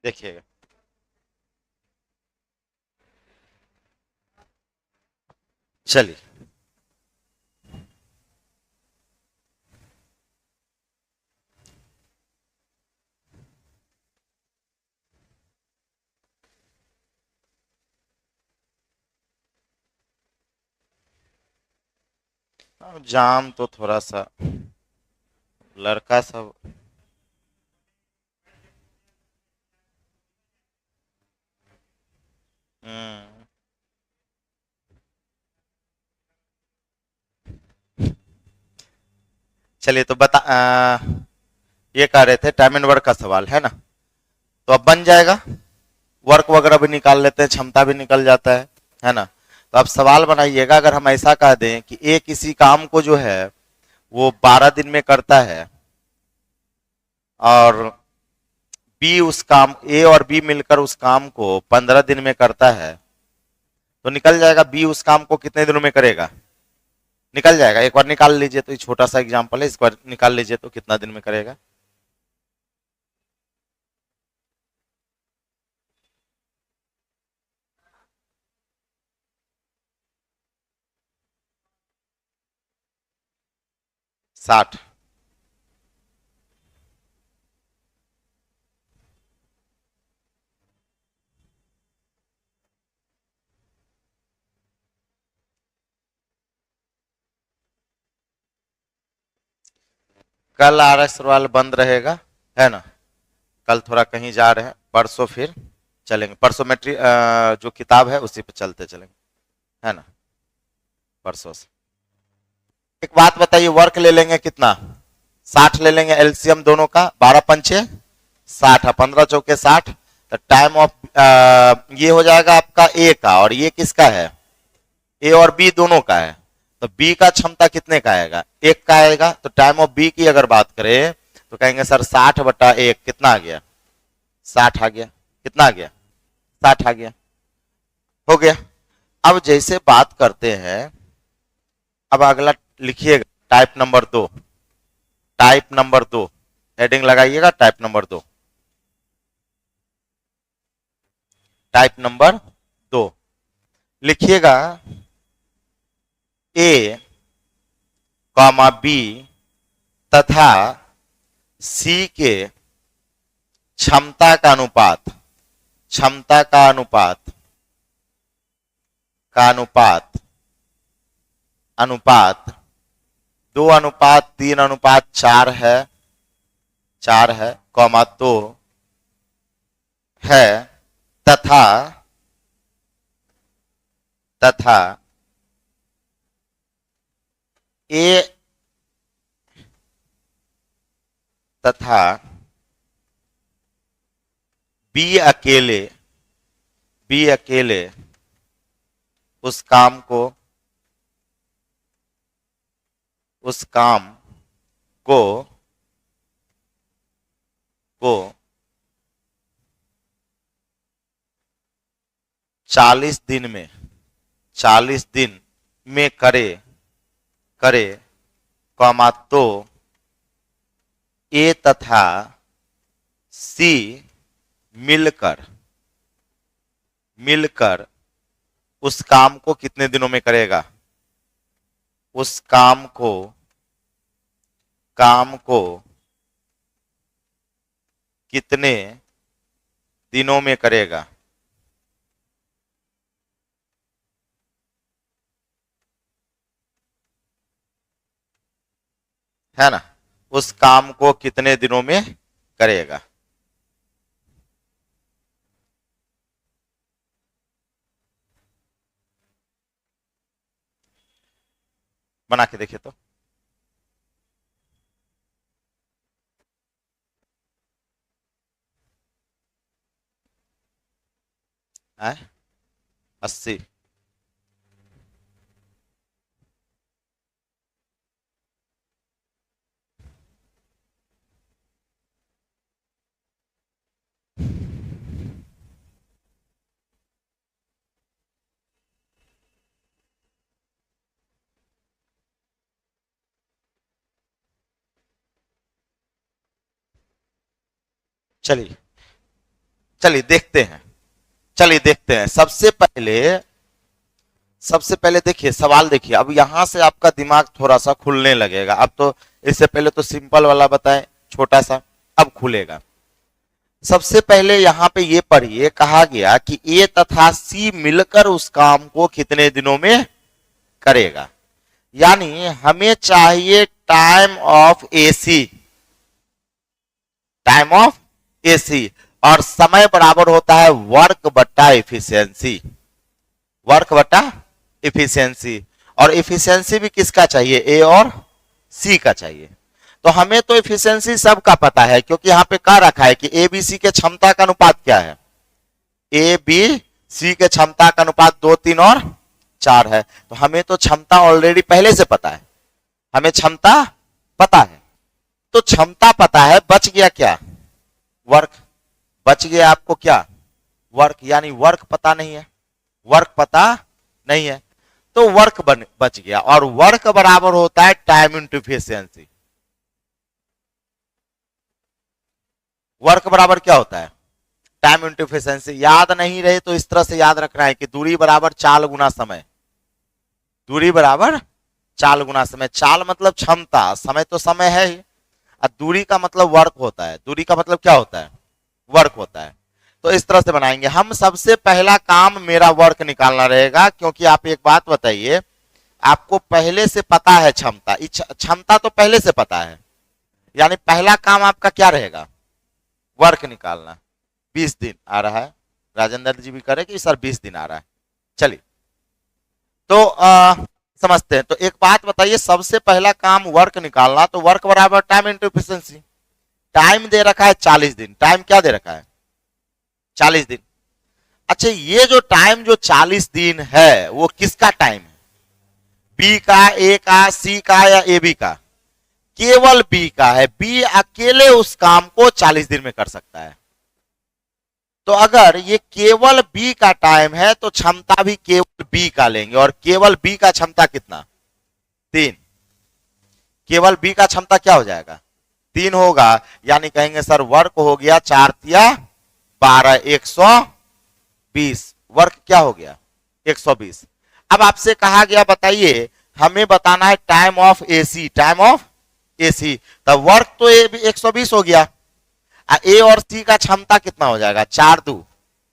देखिएगा। चलिए। जाम तो थोड़ा सा लड़का सब। हम्म। चलिए तो ये कह रहे थे टाइम एंड वर्क का सवाल है ना। तो अब बन जाएगा। वर्क वगैरह भी निकाल लेते हैं, क्षमता भी निकल जाता है ना। तो अब सवाल बनाइएगा, अगर हम ऐसा कह दें कि ए किसी काम को जो है वो 12 दिन में करता है, और बी उस काम ए और बी मिलकर उस काम को 15 दिन में करता है, तो निकल जाएगा बी उस काम को कितने दिनों में करेगा। निकल जाएगा। एक बार निकाल लीजिए, तो ये छोटा सा एग्जांपल है, इस बार निकाल लीजिए तो कितना दिन में करेगा। 60। कल आरएस सवाल बंद रहेगा, है ना। कल थोड़ा कहीं जा रहे हैं, परसों फिर चलेंगे। परसों मेट्री जो किताब है उसी पे चलते चलेंगे, है ना, परसों से। एक बात बताइए, वर्क ले लेंगे कितना? 60 ले लेंगे एलसीएम दोनों का, 12 पंचे 60 है, 15 चौके 60। तो टाइम ऑफ ये हो जाएगा आपका ए का, और ये किसका है? ए और बी दोनों का है। तो बी का क्षमता कितने का आएगा? एक का आएगा। तो टाइम ऑफ बी की अगर बात करें तो कहेंगे सर 60/1 कितना आ गया? 60 आ गया। कितना आ गया? 60 आ गया। हो गया। अब जैसे बात करते हैं, अब अगला लिखिएगा, type number 2। Type number 2, heading लगाइएगा, टाइप नंबर 2। टाइप नंबर 2 लिखिएगा, ए कॉमा बी तथा सी के क्षमता का अनुपात, क्षमता का अनुपात, का अनुपात, अनुपात 2:3:4 है, 4 है, कॉमा 2 है, तथा तथा ए तथा बी अकेले, बी अकेले उस काम को, उस काम को को 40 दिन में, 40 दिन में करे, करे, कॉमा तो ए तथा सी मिलकर, मिलकर उस काम को कितने दिनों में करेगा? उस काम को, काम को कितने दिनों में करेगा? है ना। उस काम को कितने दिनों में करेगा। बना के देखिए तो। है 80। चलिए, चलिए देखते हैं, चलिए देखते हैं। सबसे पहले देखिए सवाल, देखिए अब यहां से आपका दिमाग थोड़ा सा खुलने लगेगा। अब तो इससे पहले तो सिंपल वाला बताएं, छोटा सा, अब खुलेगा। सबसे पहले यहां पे ये पढ़िए, कहा गया कि ए तथा सी मिलकर उस काम को कितने दिनों में करेगा। यानी हमें चाहिए time of AC, time of AC, और समय बराबर होता है वर्क बट्टा एफिशिएंसी, वर्क बट्टा एफिशिएंसी। और एफिशिएंसी भी किसका चाहिए, ए और सी का चाहिए। तो हमें तो एफिशिएंसी सबका पता है, क्योंकि यहां पे कह रखा है कि ए बी सी के क्षमता का अनुपात क्या है, ए बी सी के क्षमता का अनुपात 2, 3 और 4 है। तो हमें तो क्षमता ऑलरेडी पहले से पता है, हमें क्षमता पता है। तो क्षमता पता है, बच गया क्या, वर्क। बच गया आपको क्या, वर्क। यानी वर्क पता नहीं है, वर्क पता नहीं है, तो वर्क बच गया। और वर्क बराबर होता है टाइम इंटू एफिशिएंसी। वर्क बराबर क्या होता है, टाइम इंटू एफिशिएंसी। याद नहीं रहे तो इस तरह से याद रखना है कि दूरी बराबर चाल गुना समय, दूरी बराबर चाल गुना समय। चाल मतलब क्षमता, समय तो समय है ही, और दूरी का मतलब वर्क होता है। दूरी का मतलब क्या होता है, वर्क होता है। तो इस तरह से बनाएंगे हम। सबसे पहला काम मेरा वर्क निकालना रहेगा, क्योंकि आप एक बात बताइए, आपको पहले से पता है क्षमता, क्षमता तो पहले से पता है, यानी पहला काम आपका क्या रहेगा, वर्क निकालना। 20 दिन आ रहा है, राजेंद्र जी भी करे कि सर 20 दिन आ रहा है। चलिए तो समझते हैं। तो एक बात बताइए, सबसे पहला काम वर्क निकालना, तो वर्क बराबर टाइम इंटू एफिशिएंसी। टाइम दे रखा है 40 दिन, टाइम क्या दे रखा है, 40 दिन। अच्छा, ये जो टाइम जो 40 दिन है वो किसका टाइम है, बी का, ए का, सी का या ए बी का, केवल बी का है। बी अकेले उस काम को 40 दिन में कर सकता है। तो अगर ये केवल बी का टाइम है तो क्षमता भी केवल बी का लेंगे, और केवल बी का क्षमता कितना, 3। केवल बी का क्षमता क्या हो जाएगा, 3 होगा। यानी कहेंगे सर वर्क हो गया 4 तिया 12, 120। वर्क क्या हो गया, 120। अब आपसे कहा गया बताइए हमें बताना है time of AC, time of AC. तब वर्क तो 120 हो गया, ए और सी का क्षमता कितना हो जाएगा, 4 2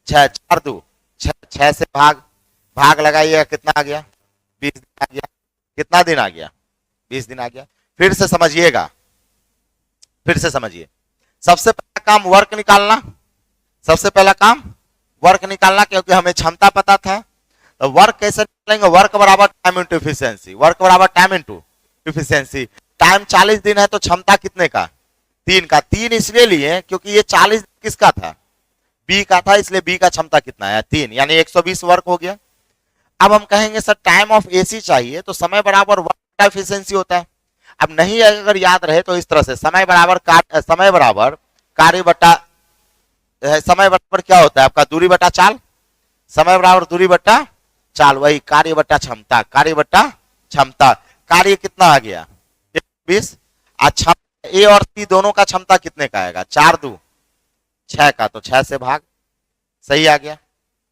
6, 4 2 6, 6 से भाग लगाइएगा, कितना आ गया, 20 दिन आ गया। कितना दिन आ गया, 20 दिन आ गया। फिर से समझिएगा, फिर से समझिए। सबसे पहला काम वर्क निकालना, सबसे पहला काम वर्क निकालना, क्योंकि हमें क्षमता पता था। तो वर्क कैसे निकालेंगे, वर्क बराबर टाइम इंटू एफिशिएंसी, वर्क बराबर टाइम इंटू एफिशिएंसी। टाइम 40 दिन है तो क्षमता कितने का, 3 का। 3 इसलिए लिए क्योंकि ये 40 किसका था, बी का था, इसलिए बी का क्षमता कितना है, 3, यानी 120 वर्क हो गया। अब हम कहेंगे सर टाइम ऑफ एसी चाहिए, तो समय बराबर वर्क एफिशिएंसी होता है। अब नहीं अगर याद रहे तो इस तरह से समय बराबर कार्य बट्टा, समय बराबर क्या होता है आपका, दूरी बट्टा चाल। समय बराबर दूरी बट्टा चाल, वही कार्य बट्टा क्षमता, कार्य बट्टा क्षमता। कार्य कितना आ गया, 120। अच्छा, ए और सी दोनों का क्षमता कितने का आएगा, 4 2 6 का, तो 6 से भाग, सही आ गया,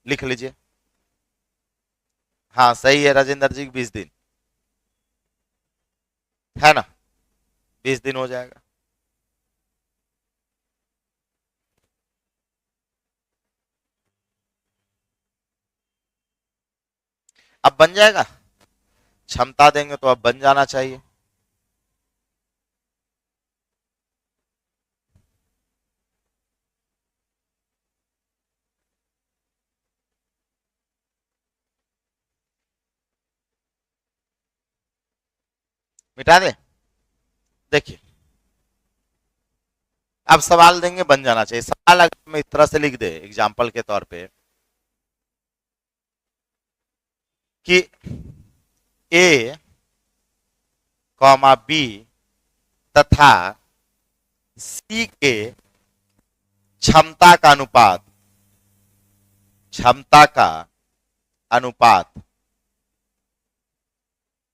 लिख लीजिए। हाँ सही है राजेंद्र जी, 20 दिन है ना, 20 दिन हो जाएगा। अब बन जाएगा, क्षमता देंगे तो अब बन जाना चाहिए। मिटा दे, देखिए अब सवाल देंगे बन जाना चाहिए। सवाल अगर मैं इस तरह से लिख दे एग्जाम्पल के तौर पे कि ए कॉमा बी तथा सी के क्षमता का अनुपात, क्षमता का अनुपात,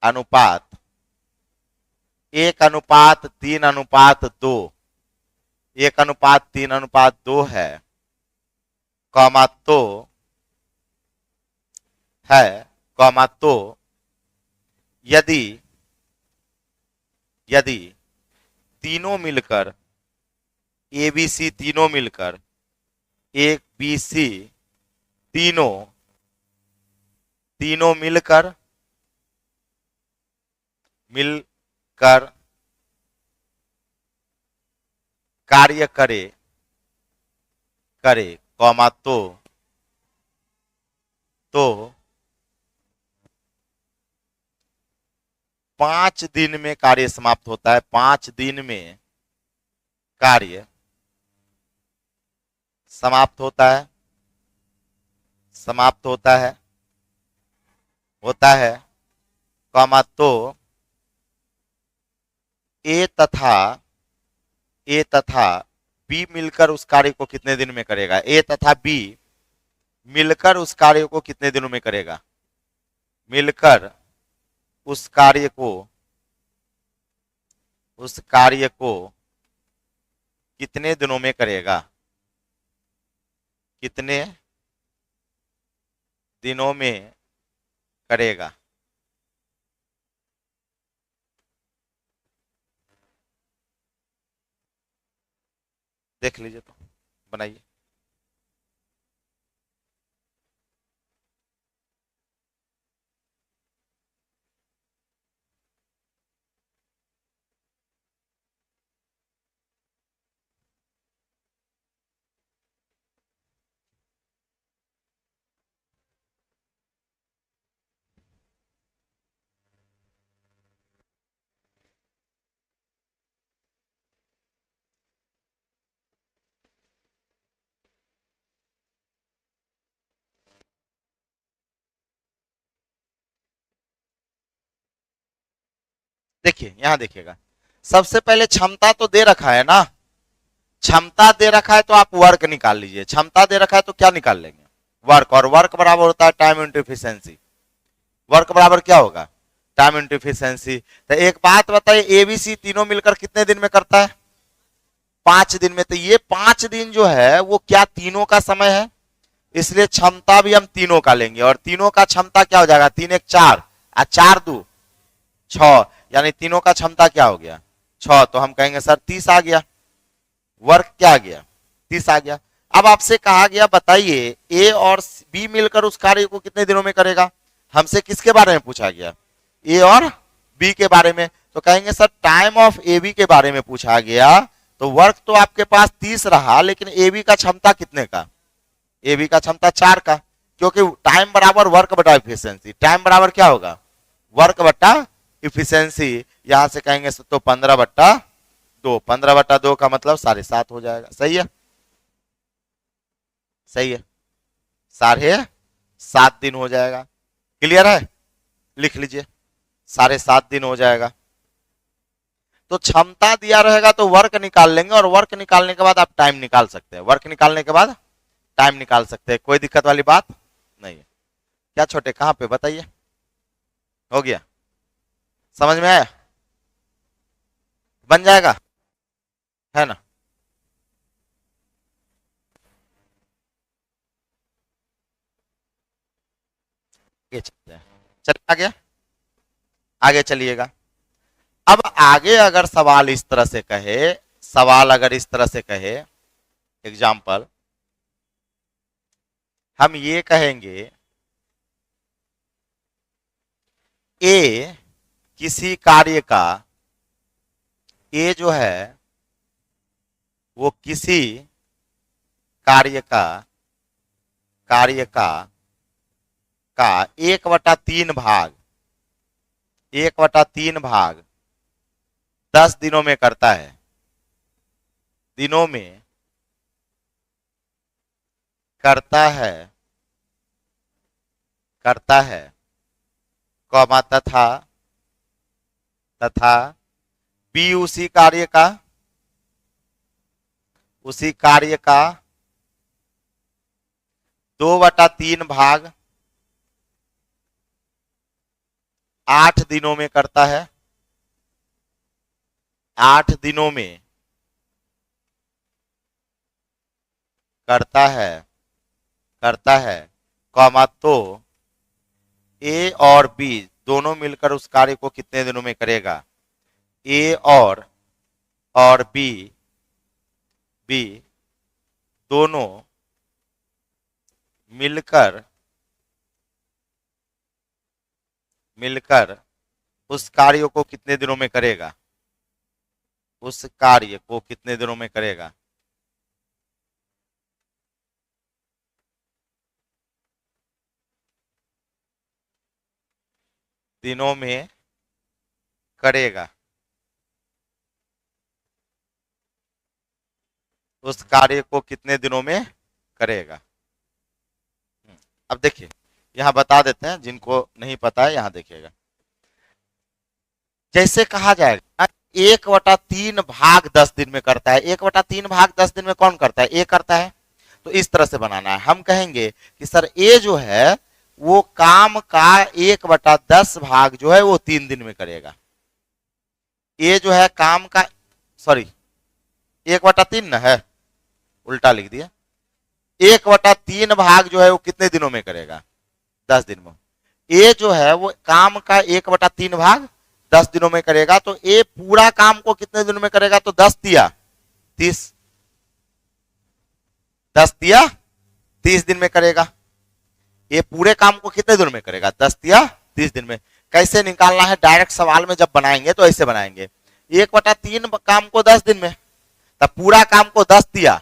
अनुपात 1:3:2, 1:3:2 है। कॉमा तो है, कॉमा तो यदि यदि तीनों मिलकर ए बी सी तीनों मिलकर ए बी सी तीनों तीनों मिलकर मिलकर कार्य करे करे कॉमा तो 5 दिन में कार्य समाप्त होता है। 5 दिन में कार्य समाप्त होता है, समाप्त होता है कॉमा तो ए तथा बी मिलकर उस कार्य को कितने दिन में करेगा। ए तथा बी मिलकर उस कार्य को कितने दिनों में करेगा, मिलकर उस कार्य को कितने दिनों में करेगा, कितने दिनों में करेगा। देख लीजिए तो बनाइए। देखिए यहां देखिएगा, सबसे पहले क्षमता तो दे रखा है ना, क्षमता दे रखा है तो आप वर्क निकाल लीजिए। क्षमता दे रखा है तो क्या निकाल लेंगे, वर्क, और वर्क बराबर होता है टाइम इंटू एफिशिएंसी। वर्क बराबर क्या होगा, टाइम इंटू एफिशिएंसी। तो एक बात बताइए, एबीसी तीनों मिलकर कितने दिन में करता है, 5 दिन में। तो ये 5 दिन जो है वो क्या तीनों का समय है, इसलिए क्षमता भी हम तीनों का लेंगे। और तीनों का क्षमता क्या हो जाएगा, 3 1 4 और 4 2 6, यानी तीनों का क्षमता क्या हो गया 6। तो हम कहेंगे सर 30 आ गया, वर्क क्या आ गया 30 आ गया। अब आपसे कहा गया बताइए ए और बी मिलकर उस कार्य को कितने दिनों में करेगा। हमसे किसके बारे में पूछा गया, ए और बी के बारे में। तो कहेंगे sir time of A B के बारे में पूछा गया, तो वर्क तो आपके पास 30 रहा, लेकिन ए बी का क्षमता कितने का, ए बी का क्षमता 4 का, क्योंकि टाइम बराबर वर्क बटा इफिशियंसी। टाइम बराबर क्या होगा, वर्क बटा इफिशियंसी। यहां से कहेंगे तो 15/2, 15/2 का मतलब 7.5 हो जाएगा। सही है, सही है, 7.5 दिन हो जाएगा। क्लियर है, लिख लीजिए 7.5 दिन हो जाएगा। तो क्षमता दिया रहेगा तो वर्क निकाल लेंगे, और वर्क निकालने के बाद आप टाइम निकाल सकते हैं। वर्क निकालने के बाद टाइम निकाल सकते हैं, कोई दिक्कत वाली बात नहीं है। क्या छोटे, कहां पे बताइए, हो गया, समझ में आया, बन जाएगा, है ना। चल आगे, आगे चलिएगा। अब आगे अगर सवाल इस तरह से कहे, सवाल अगर इस तरह से कहे, एग्जाम्पल हम ये कहेंगे ए किसी कार्य का, ए जो है वो किसी कार्य का 1/3 भाग, 1/3 भाग 10 दिनों में करता है, दिनों में करता है कॉमा तथा बी उसी कार्य का 2/3 भाग 8 दिनों में करता है, 8 दिनों में करता है करता है, कॉमा, तो ए और बी दोनों मिलकर उस कार्य को कितने दिनों में करेगा? ए और बी बी दोनों मिलकर मिलकर उस कार्य को कितने दिनों में करेगा? उस कार्य को कितने दिनों में करेगा? दिनों में करेगा। उस कार्य को कितने दिनों में करेगा? अब देखिए, यहां बता देते हैं, जिनको नहीं पता है यहां देखिएगा। जैसे कहा जाएगा 1/3 भाग 10 दिन में करता है, 1/3 भाग 10 दिन में कौन करता है? ए करता है। तो इस तरह से बनाना है। हम कहेंगे कि सर ए जो है वो काम का 1/10 भाग जो है वो 3 दिन में करेगा। ए जो है काम का, सॉरी 1/3 ना है, उल्टा लिख दिया। 1/3 भाग जो है वो कितने दिनों में करेगा? 10 दिन में। ए जो है वो काम का 1/3 भाग 10 दिनों में करेगा। तो ए पूरा काम को कितने दिनों में करेगा? तो 10 दिया 30, 10 दिया 30 दिन में करेगा। ये पूरे काम को कितने दिन में करेगा? 10 दिया 30 दिन में। कैसे निकालना है? डायरेक्ट सवाल में जब बनाएंगे तो ऐसे बनाएंगे, 1/3 काम को 10 दिन में, तब पूरा काम को 10 दिया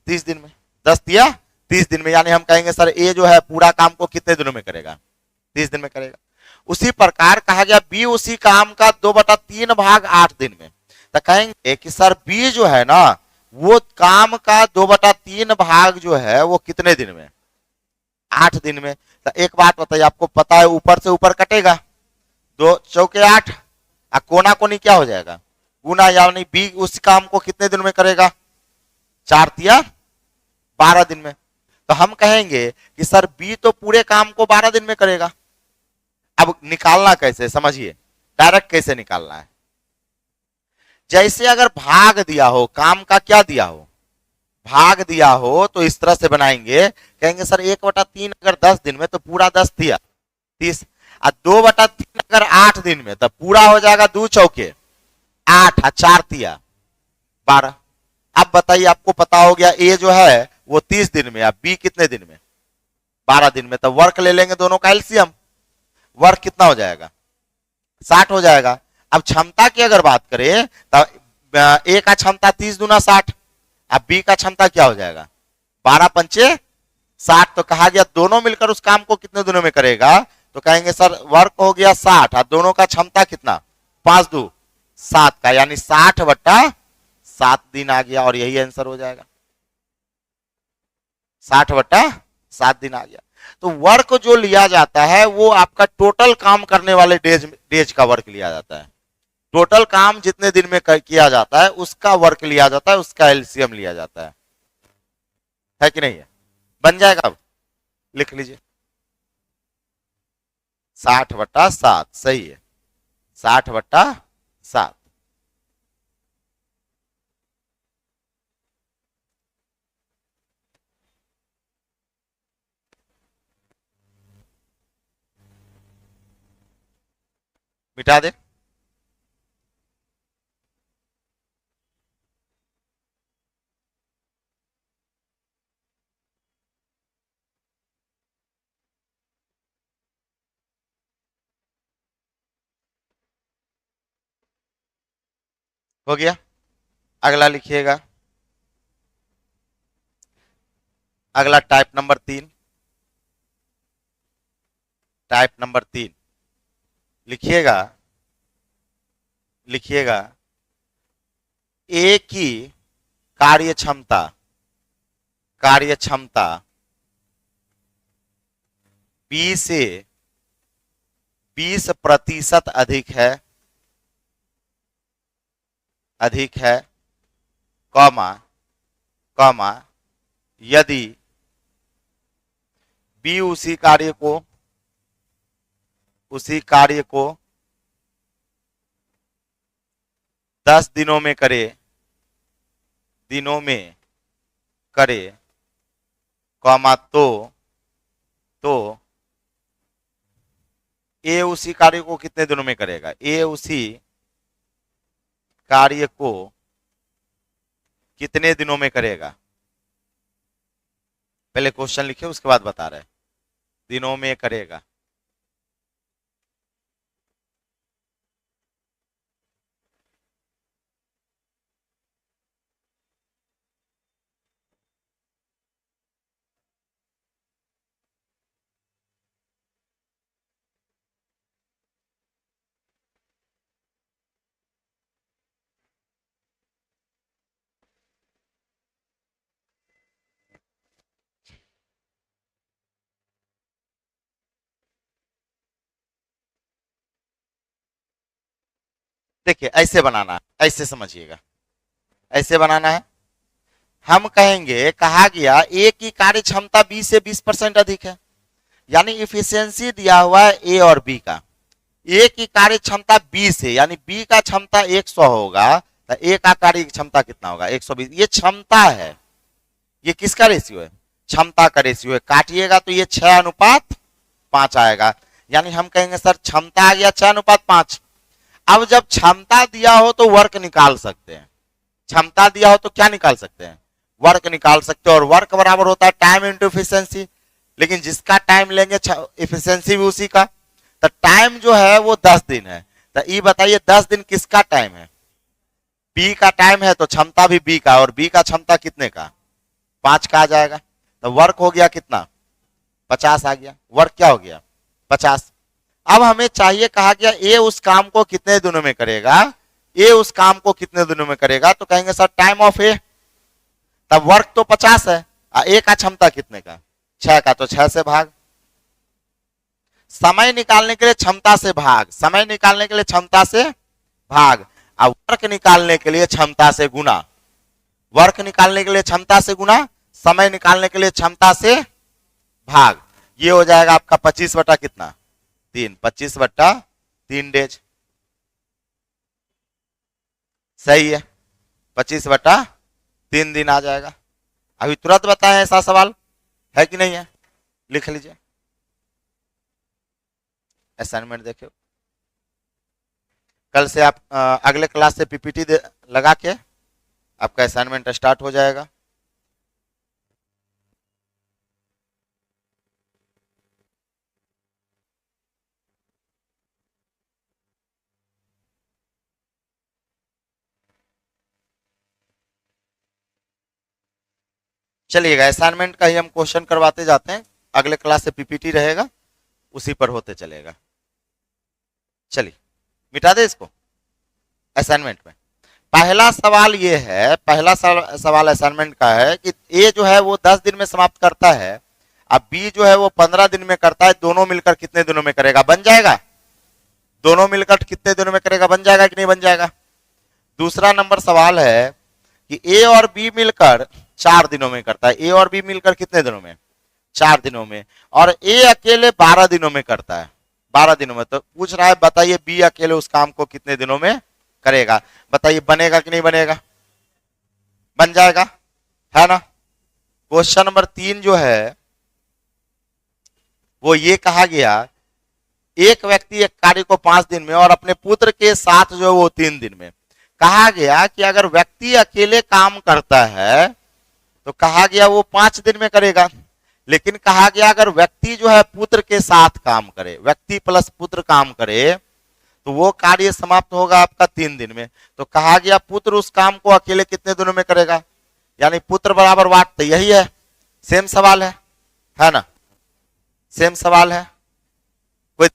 30 दिन में, 10 दिया 30 दिन में। यानी हम कहेंगे सर ए जो है पूरा काम को कितने दिनों में करेगा? 30 दिन में करेगा। उसी प्रकार कहा गया बी उसी काम का 2/3 भाग 8 दिन में। तो कहेंगे कि सर बी जो है ना वो काम का 2/3 भाग जो है वो कितने दिन में? 8 दिन में। तो एक बात बताइए, आपको पता है ऊपर से ऊपर कटेगा, 2 चौके 8, कोना कोनी क्या हो जाएगा? गुना। यानी बी उस काम को कितने दिन में करेगा? 4 दिया 12 दिन में। तो हम कहेंगे कि सर बी तो पूरे काम को 12 दिन में करेगा। अब निकालना कैसे, समझिए, डायरेक्ट कैसे निकालना है। जैसे अगर भाग दिया हो, काम का क्या दिया हो, भाग दिया हो, तो इस तरह से बनाएंगे, कहेंगे सर 1/3 अगर 10 दिन में तो पूरा 10 दिया 30, और 2/3 अगर 8 दिन में तो पूरा हो जाएगा 2 चौके 8, 4 दिया 12। अब बताइए, आपको पता हो गया ए जो है वो 30 दिन में, अब बी कितने दिन में? 12 दिन में। तो वर्क ले लेंगे दोनों का एलसीएम, वर्क कितना हो जाएगा? 60 हो जाएगा। अब क्षमता की अगर बात करें तो ए का क्षमता 30 दूना 60, अब बी का क्षमता क्या हो जाएगा? 12 पंचे 60। तो कहा गया दोनों मिलकर उस काम को कितने दिनों में करेगा? तो कहेंगे सर वर्क हो गया 60 और दोनों का क्षमता कितना? 5 2 7 का, यानी 60/7 दिन आ गया, और यही आंसर हो जाएगा। 60/7 दिन आ गया। तो वर्क जो लिया जाता है वो आपका टोटल काम करने वाले डेज का वर्क लिया जाता है। टोटल काम जितने दिन में किया जाता है उसका वर्क लिया जाता है, उसका एलसीएम लिया जाता है कि नहीं है? बन जाएगा। अब लिख लीजिए 60/7, सही है, 60/7। मिटा दे। हो गया। अगला लिखिएगा, अगला टाइप नंबर 3, टाइप नंबर 3 लिखिएगा, लिखिएगा ए की कार्य क्षमता, कार्य क्षमता बी से 20% अधिक है, अधिक है, कॉमा कॉमा यदि बी उसी कार्य को 10 दिनों में करे, दिनों में करे, कॉमा तो ए उसी कार्य को कितने दिनों में करेगा, ए उसी कार्य को कितने दिनों में करेगा। पहले क्वेश्चन लिखे उसके बाद बता रहे दिनों में करेगा। देखिए ऐसे बनाना है, ऐसे समझिएगा, ऐसे बनाना है। हम कहेंगे कहा गया ए की कार्य क्षमता बी से 20% अधिक है, यानी इफिशियंसी दिया हुआ है ए और बी का। ए की कार्य क्षमता बी से, यानी बी का क्षमता 100 होगा तो ए का कार्य क्षमता कितना होगा 120। ये क्षमता है, ये किसका रेशियो है, क्षमता का रेशियो है। काटिएगा तो ये 6:5 आएगा, यानी हम कहेंगे सर क्षमता आ गया 6:5। अब जब क्षमता दिया हो तो वर्क निकाल सकते हैं, क्षमता दिया हो तो क्या निकाल सकते हैं, वर्क निकाल सकते हो। और वर्क बराबर होता है टाइम इंटू एफिशिएंसी, लेकिन जिसका टाइम लेंगे एफिशिएंसी भी उसी का। तो टाइम जो है वो 10 दिन है, तो ये बताइए 10 दिन किसका टाइम है, बी का टाइम है, तो क्षमता भी बी का, और बी का क्षमता कितने का 5 का आ जाएगा। तो वर्क हो गया कितना 50 आ गया, वर्क क्या हो गया 50। अब हमें चाहिए कहा गया ए उस काम को कितने दिनों में करेगा, ए उस काम को कितने दिनों में करेगा, तो कहेंगे सर टाइम ऑफ ए, तब वर्क तो 50 है, ए का क्षमता कितने का 6 का, तो 6 से भाग। समय निकालने के लिए क्षमता से भाग, समय निकालने के लिए क्षमता से भाग। अब वर्क निकालने के लिए क्षमता से गुना, वर्क निकालने के लिए क्षमता से गुना, समय निकालने के लिए क्षमता से भाग। ये हो जाएगा आपका 25 बटा कितना 3, 25 बटा 3 डेज। सही है, 25 बटा 3 दिन आ जाएगा। अभी तुरंत बताएं ऐसा सवाल है कि नहीं है, लिख लीजिए। असाइनमेंट देखिए, कल से आप अगले क्लास से पीपीटी लगा के आपका असाइनमेंट स्टार्ट हो जाएगा। चलिएगा, असाइनमेंट का ही हम क्वेश्चन करवाते जाते हैं, अगले क्लास से पीपीटी रहेगा उसी पर होते चलेगा। चलिए मिटा दे इसको। असाइनमेंट में पहला सवाल ये है, पहला सवाल असाइनमेंट का है कि ए जो है वो 10 दिन में समाप्त करता है, अब बी जो है वो 15 दिन में करता है, दोनों मिलकर कितने दिनों में करेगा, बन जाएगा। दोनों मिलकर कितने दिनों में करेगा, बन जाएगा कि नहीं बन जाएगा। दूसरा नंबर सवाल है कि ए और बी मिलकर 4 दिनों में करता है, ए और बी मिलकर कितने दिनों में 4 दिनों में, और ए अकेले 12 दिनों में करता है, 12 दिनों में। तो पूछ रहा है बताइए बी अकेले उस काम को कितने दिनों में करेगा, बताइए बनेगा कि नहीं बनेगा, बन जाएगा, है ना। क्वेश्चन नंबर 3 जो है वो ये कहा गया एक व्यक्ति एक कार्य को 5 दिन में और अपने पुत्र के साथ जो है वो 3 दिन में। कहा गया कि अगर व्यक्ति अकेले काम करता है तो कहा गया वो 5 दिन में करेगा, लेकिन कहा गया अगर व्यक्ति जो है पुत्र के साथ काम करे, व्यक्ति प्लस पुत्र काम करे, तो वो कार्य समाप्त होगा आपका 3 दिन में। तो कहा गया पुत्र उस काम को अकेले कितने दिनों में करेगा, यानी पुत्र बराबर वाट, तो यही है, सेम सवाल है ना, सेम सवाल है, कोई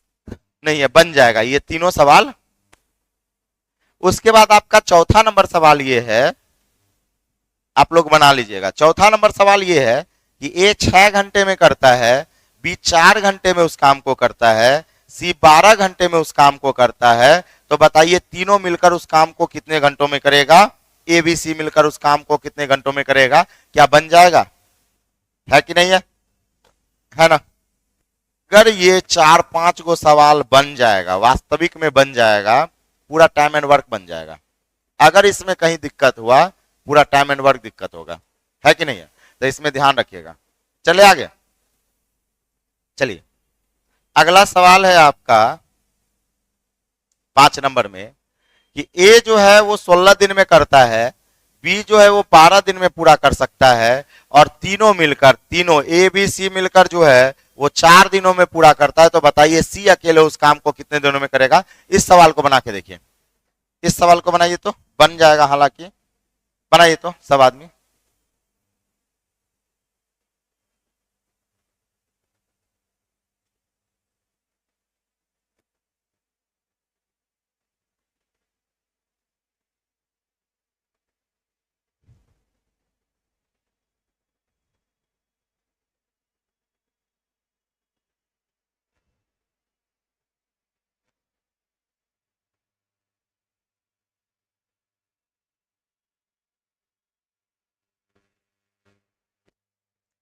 नहीं है, बन जाएगा ये तीनों सवाल। उसके बाद आपका चौथा नंबर सवाल ये है, आप लोग बना लीजिएगा। चौथा नंबर सवाल ये है कि ए 6 घंटे में करता है, बी 4 घंटे में उस काम को करता है, सी 12 घंटे में उस काम को करता है, तो बताइए तीनों मिलकर उस काम को कितने घंटों में करेगा, ए बी सी मिलकर उस काम को कितने घंटों में करेगा, क्या बन जाएगा, है कि नहीं है ना। अगर ये 4-5 गो सवाल बन जाएगा, वास्तविक में बन जाएगा, पूरा टाइम एंड वर्क बन जाएगा। अगर इसमें कहीं दिक्कत हुआ पूरा टाइम एंड वर्क दिक्कत होगा, है कि नहीं है, तो इसमें ध्यान रखिएगा। चले आगे, चलिए अगला सवाल है आपका 5 नंबर में कि ए जो है वो 16 दिन में करता है, बी जो है वो 12 दिन में पूरा कर सकता है, और तीनों मिलकर, तीनों ए बी सी मिलकर जो है वो 4 दिनों में पूरा करता है। तो बताइए सी अकेले उस काम को कितने दिनों में करेगा। इस सवाल को बना के देखिए, इस सवाल को बनाइए तो बन जाएगा, हालांकि बनाइए तो सब आदमी।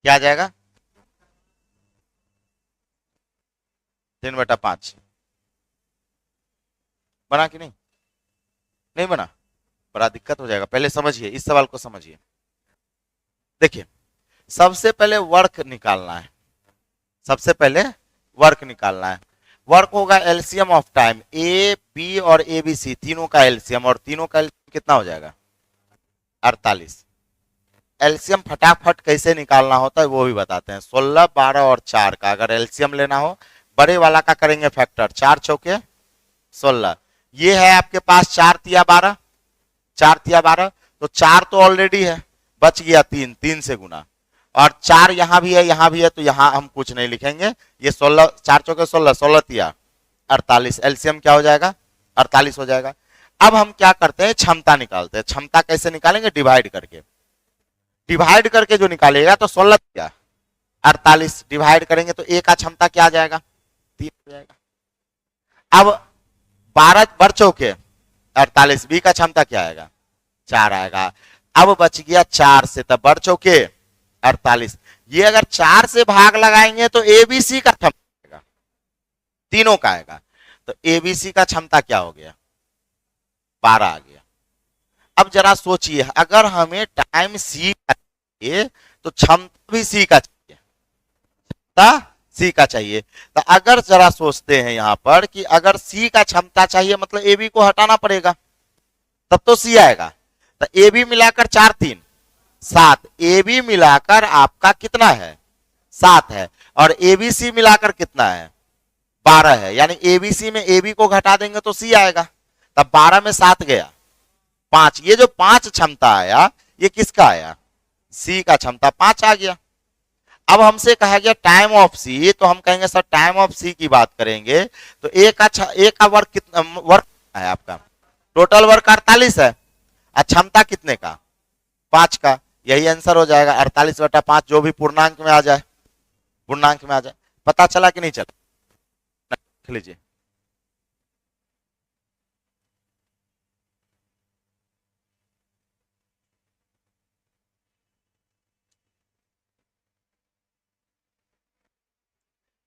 क्या आ जाएगा? 3/5 बना कि नहीं? नहीं बना, बड़ा दिक्कत हो जाएगा। पहले समझिए, इस सवाल को समझिए। देखिए सबसे पहले वर्क निकालना है, सबसे पहले वर्क निकालना है। वर्क होगा LCM of time, A B और ए बी सी तीनों का एलसीएम, और तीनों का एलसीएम कितना हो जाएगा? 48। एलसीएम फटाफट कैसे निकालना होता है वो भी बताते हैं। 16, 12 और 4 का अगर एलसीएम लेना हो, बड़े वाला का करेंगे फैक्टर, 4 चौके 16। ये है आपके पास 4 तिया 12, 4 तिया 12, तो 4 तो ऑलरेडी है, बच गया 3, 3 से गुना, और 4 यहां भी है, यहां भी है, तो यहां हम कुछ नहीं लिखेंगे। ये 16, 4 चौके 16, 16 तिया 48, एलसीएम क्या हो जाएगा? 48 हो जाएगा। अब हम क्या करते हैं, क्षमता निकालते हैं। क्षमता कैसे निकालेंगे? डिवाइड करके, डिवाइड करके जो निकालेगा तो 16 क्या 48 डिवाइड करेंगे तो ए का क्षमता क्या आ जाएगा? 3 हो जाएगा। अब 12 बढ़ चौके 48, बी का क्षमता क्या आएगा? 4 आएगा। अब बच गया 4 से, तब बढ़ चौके 48। ये अगर 4 से भाग लगाएंगे तो एबीसी का क्षमता आएगा, तीनों का आएगा। तो एबीसी का क्षमता क्या हो गया? 12 आ गया। अब जरा सोचिए, अगर हमें टाइम सी का चाहिए तो क्षमता भी सी का चाहिए, क्षमता सी का चाहिए। तो अगर जरा सोचते हैं यहां पर कि अगर सी का क्षमता चाहिए मतलब ए बी को हटाना पड़ेगा, तब तो सी आएगा। तो ए बी मिलाकर 4 3 7, ए बी मिलाकर आपका कितना है? 7 है, और ए बी सी मिलाकर कितना है? 12 है। यानी एबीसी में ए बी को घटा देंगे तो सी आएगा। तब 12 में 7 गया 5, ये जो 5 क्षमता आया ये किसका आया? सी का क्षमता 5 आ गया। अब हमसे कहा गया टाइम ऑफ सी, तो हम कहेंगे सर टाइम ऑफ सी की बात करेंगे तो ए का वर्क कितना वर्क है आपका? टोटल वर्क 48 है, और क्षमता कितने का? 5 का। यही आंसर हो जाएगा 48/5, जो भी पूर्णांक में आ जाए, पूर्णांक में आ जाए। पता चला कि नहीं चला? लिख लीजिए।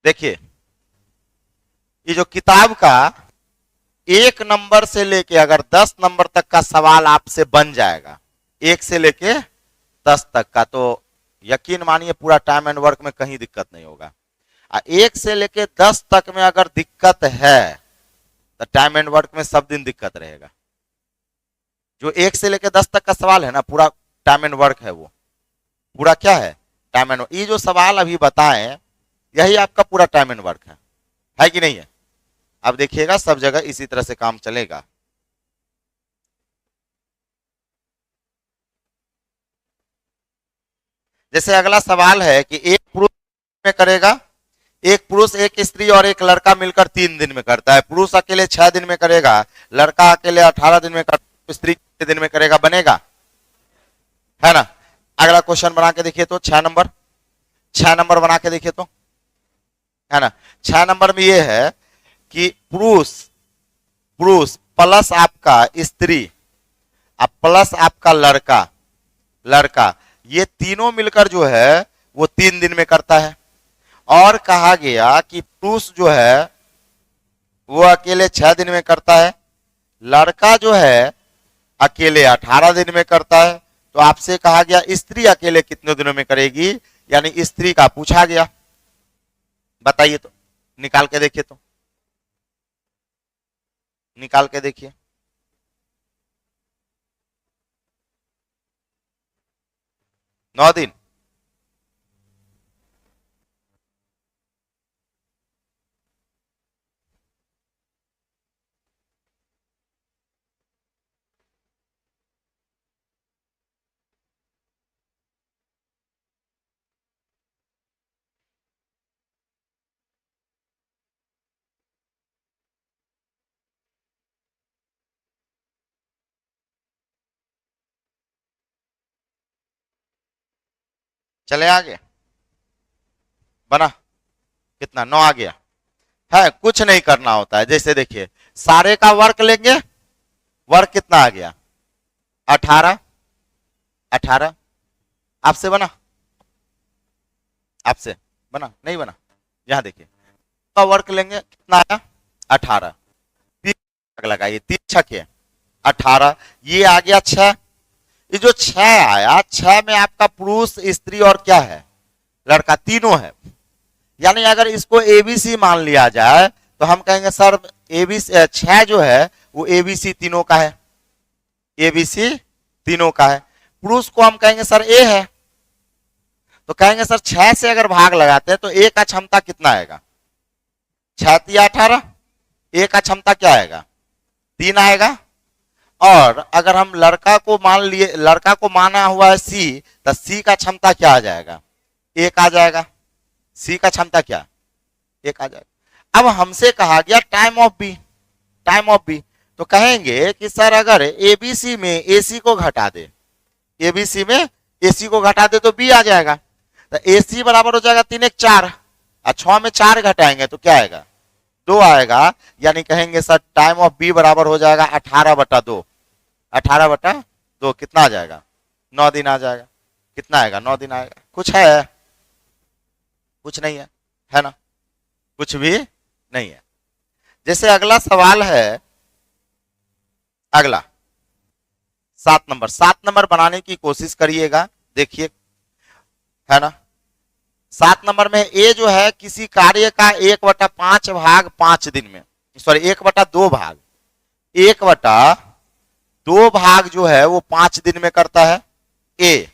देखिए ये जो किताब का 1 नंबर से लेके अगर 10 नंबर तक का सवाल आपसे बन जाएगा, 1 से लेके 10 तक का, तो यकीन मानिए पूरा टाइम एंड वर्क में कहीं दिक्कत नहीं होगा। 1 से लेके 10 तक में अगर दिक्कत है तो टाइम एंड वर्क में सब दिन दिक्कत रहेगा। जो 1 से लेके 10 तक का सवाल है ना, पूरा टाइम एंड वर्क है, वो पूरा क्या है? Time and work. ये जो सवाल अभी बताएं यही आपका पूरा टाइम एंड वर्क है कि नहीं है? अब देखिएगा सब जगह इसी तरह से काम चलेगा। जैसे अगला सवाल है कि एक पुरुष में करेगा, एक पुरुष एक स्त्री और एक लड़का मिलकर 3 दिन में करता है। पुरुष अकेले 6 दिन में करेगा, लड़का अकेले 18 दिन में करता, स्त्री कितने दिन में करेगा? बनेगा, है ना? अगला क्वेश्चन बना के देखिए तो 6 नंबर, 6 नंबर बना के देखिए तो, है ना? 6 नंबर में ये है कि पुरुष पुरुष प्लस आपका स्त्री अब प्लस आपका लड़का लड़का, ये तीनों मिलकर जो है वो 3 दिन में करता है। और कहा गया कि पुरुष जो है वो अकेले 6 दिन में करता है, लड़का जो है अकेले 18 दिन में करता है। तो आपसे कहा गया स्त्री अकेले कितने दिनों में करेगी? यानी स्त्री का पूछा गया। बताइए तो, निकाल के देखिए तो, निकाल के देखिए। नौ दिन। चले आगे, बना कितना, 9 आ गया है। कुछ नहीं करना होता है। जैसे देखिए, सारे का वर्क लेंगे, वर्क कितना आ गया, 18। 18 आपसे बना, आपसे बना नहीं बना। यहां देखिए, का वर्क लेंगे कितना आया, 18। तीन लगाइए, 3 छके 18, ये आ गया 6। ये जो 6 आया, 6 में आपका पुरुष, स्त्री और क्या है, लड़का, तीनों है। यानी अगर इसको एबीसी मान लिया जाए तो हम कहेंगे सर एबीसी 6 जो है वो एबीसी तीनों का है, एबीसी तीनों का है। पुरुष को हम कहेंगे सर ए है, तो कहेंगे सर 6 से अगर भाग लगाते हैं तो ए का क्षमता कितना आएगा, 6 तिया 18, ए का क्षमता क्या आएगा, 3 आएगा। और अगर हम लड़का को मान लिए, लड़का को माना हुआ है सी, तो सी का क्षमता क्या आ जाएगा, 1 आ जाएगा। सी का क्षमता क्या, 1 आ जाएगा। अब हमसे कहा गया time of B, time of B, तो कहेंगे कि सर अगर एबीसी में एसी को घटा दे, एबीसी में एसी को घटा दे तो बी आ जाएगा। तो एसी बराबर हो जाएगा 3 1 4, और 6 में 4 घटाएंगे तो क्या आएगा, 2 आएगा। यानी कहेंगे सर टाइम ऑफ बी बराबर हो जाएगा 18/2, 18/2 कितना आ जाएगा, 9 दिन आ जाएगा। कितना आएगा, 9 दिन आएगा। कुछ है, कुछ नहीं है ना, कुछ भी नहीं है। जैसे अगला सवाल है, अगला 7 नंबर बनाने की कोशिश करिएगा। देखिए, है ना, 7 नंबर में ए जो है किसी कार्य का 1/5 भाग 5 दिन में, सॉरी 1/2 भाग, 1/2 भाग जो है वो 5 दिन में करता है ए।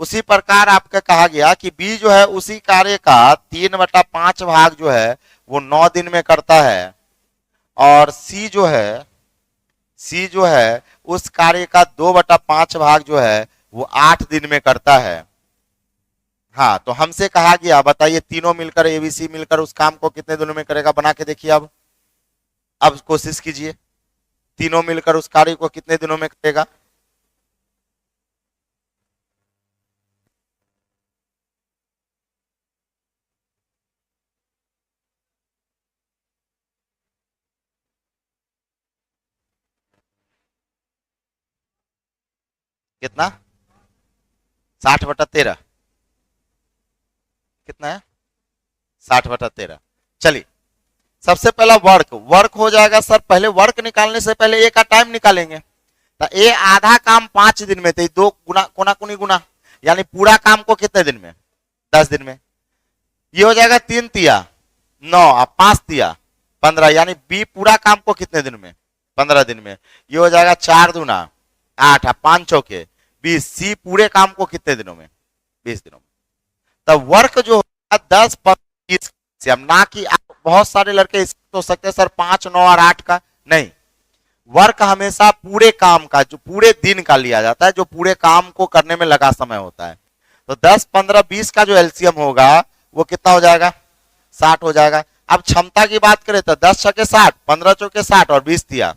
उसी प्रकार आपका कहा गया कि बी जो है उसी कार्य का 3/5 भाग जो है वो 9 दिन में करता है, और सी जो है उस कार्य का 2/5 भाग जो है वो 8 दिन में करता है। हाँ, तो हमसे कहा गया बताइए तीनों मिलकर, एबीसी मिलकर उस काम को कितने दिनों में करेगा। बना के देखिए। अब कोशिश कीजिए, तीनों मिलकर उस कार्य को कितने दिनों में करेगा। कितना, 60/13, कितना है, 60/13। चलिए, सबसे पहला वर्क हो जाएगा सर। पहले वर्क निकालने से पहले ए का टाइम निकालेंगे। तो ए आधा काम 5 दिन में थे, 2 गुना कोना कुनी गुना, यानी पूरा काम को कितने दिन में, 10 दिन में। ये हो जाएगा 3 तिया 9 और 5 तिया 15, यानी बी पूरा काम को कितने दिन में, 15 दिन में। ये हो जाएगा 4 दूना 8 और 5 चौके 20, सी पूरे काम को कितने दिनों में, 20 दिनों में। तब वर्क जो होगा 10 15 20 से, हम ना कि बहुत सारे लड़के तो सकते हैं सर 5 9 और 8 का, नहीं। वर्क हमेशा पूरे काम का, जो पूरे दिन का लिया जाता है, जो पूरे काम को करने में लगा समय होता है। तो 10 15 20 का जो एलसीएम होगा वो कितना हो जाएगा, 60 हो जाएगा। अब क्षमता की बात करें तो 10 छके 60, 15 चौके 60 और 20 दिया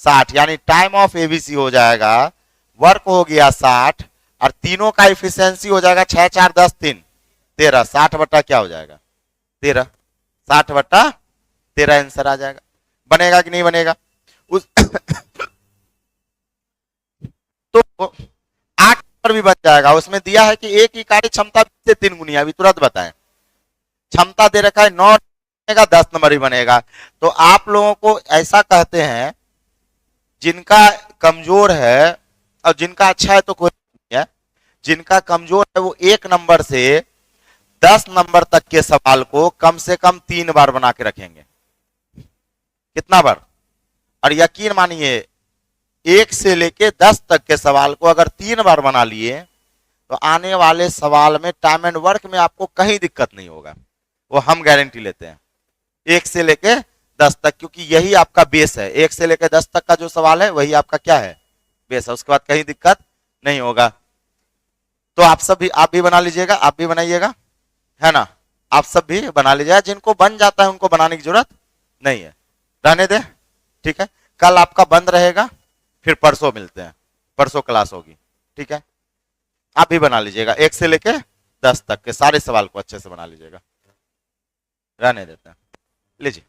60, यानी टाइम ऑफ एबीसी हो जाएगा, वर्क हो गया 60 और तीनों का इफिशियंसी हो जाएगा 6 4 10 3 13, 60 बटा क्या हो जाएगा 13, 60/13 आंसर आ जाएगा। बनेगा कि नहीं बनेगा उस तो 8 पर भी बन जाएगा। उसमें दिया है कि एक इकाई क्षमता से 3 गुनी, अभी तुरंत बताएं। क्षमता दे रखा है 9 बनेगा, 10 नंबर ही बनेगा। तो आप लोगों को ऐसा कहते हैं, जिनका कमजोर है और जिनका अच्छा है तो कोई नहीं है, जिनका कमजोर है वो 1 नंबर से 10 नंबर तक के सवाल को कम से कम 3 बार बना के रखेंगे। कितना बार? और यकीन मानिए 1 से लेके 10 तक के सवाल को अगर 3 बार बना लिए तो आने वाले सवाल में टाइम एंड वर्क में आपको कहीं दिक्कत नहीं होगा, वो हम गारंटी लेते हैं। 1 से लेके 10 तक, क्योंकि यही आपका बेस है। 1 से लेके 10 तक का जो सवाल है वही आपका क्या है, बेस है। उसके बाद कहीं दिक्कत नहीं होगा। तो आप भी बना लीजिएगा, आप भी बनाइएगा, है ना। आप सब भी बना लीजिएगा, जिनको बन जाता है उनको बनाने की जरूरत नहीं है, रहने दे। ठीक है, कल आपका बंद रहेगा, फिर परसों मिलते हैं, परसों क्लास होगी। ठीक है, आप भी बना लीजिएगा, 1 से लेके 10 तक के सारे सवाल को अच्छे से बना लीजिएगा, रहने देते हैं। लीजिए।